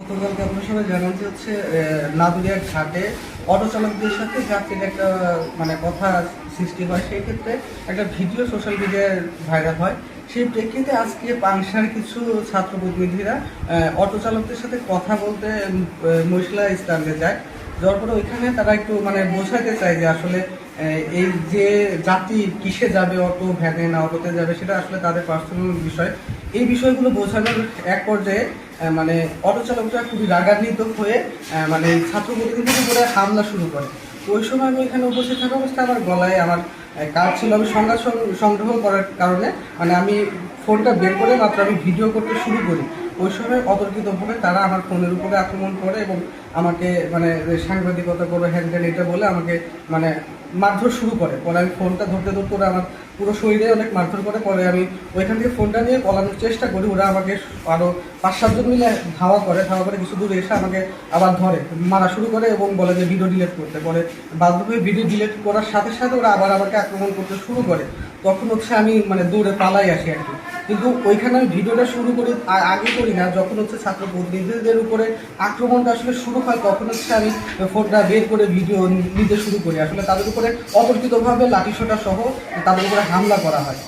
গতকালকে আপনার সবাই জানান যে হচ্ছে নাদুরিয়া ঘাটে অটো চালকদের সাথে যাত্রীর একটা কথা সৃষ্টি হয়। সেই ক্ষেত্রে একটা ভিডিও সোশ্যাল মিডিয়ায় ভাইরাল হয়। সেই প্রেক্ষিতে আজকে পাংশার কিছু ছাত্র প্রতিনিধিরা অটো চালকদের সাথে কথা বলতে মহিলা স্ট্যান্ডে যায়। যাওয়ার পরে ওইখানে তারা একটু বোঝাতে চায় যে আসলে এই যে যাত্রী কিসে যাবে, অটো ভ্যানে না অটোতে যাবে, সেটা আসলে তাদের পার্সোনাল বিষয়। এই বিষয়গুলো বোঝানোর এক পর্যায়ে অটো চালকরা খুবই রাগান্বিত হয়ে ছাত্র প্রতিনিধির উপরে হামলা শুরু করে। ওই সময় আমি এখানে উপস্থিত থাকা অবস্থায় আমার গলায় আমার কাজ ছিল। আমি সংবাদ সংগ্রহ করার কারণে আমি ফোনটা বের করে মাত্র আমি ভিডিও করতে শুরু করি। ওই সময় অতর্কিতভাবে তারা আমার ফোনের উপরে আক্রমণ করে এবং আমাকে সাংবাদিকতা করে হ্যান্ড এটা বলে আমাকে মারধর শুরু করে। পরে আমি ফোনটা ধরতে ধরতে ওরা আমার পুরো শরীরে অনেক মারধর করে। পরে আমি ওইখান থেকে ফোনটা নিয়ে পলানোর চেষ্টা করি। ওরা আমাকে আরও 5-7 জন মিলে ধাওয়া করে কিছু দূরে এসে আমাকে আবার ধরে মারা শুরু করে এবং বলে যে ভিডিও ডিলিট করতে। পরে বাধ্য হয়ে ভিডিও ডিলিট করার সাথে সাথে ওরা আবার আমাকে আক্রমণ করতে শুরু করে। তখন আমি দৌড়ে পালাই আসি আর কি। কিন্তু ওইখানে আমি ভিডিওটা শুরু করি আগে করি না, যখন ছাত্র প্রতিনিধিদের উপরে আক্রমণটা আসলে শুরু হয় তখন আমি ফোনটা বের করে ভিডিও নিতে শুরু করি। আসলে তাদের উপরে অতর্কিতভাবে লাঠিসোঁটা সহ তাদের উপরে হামলা করা হয়।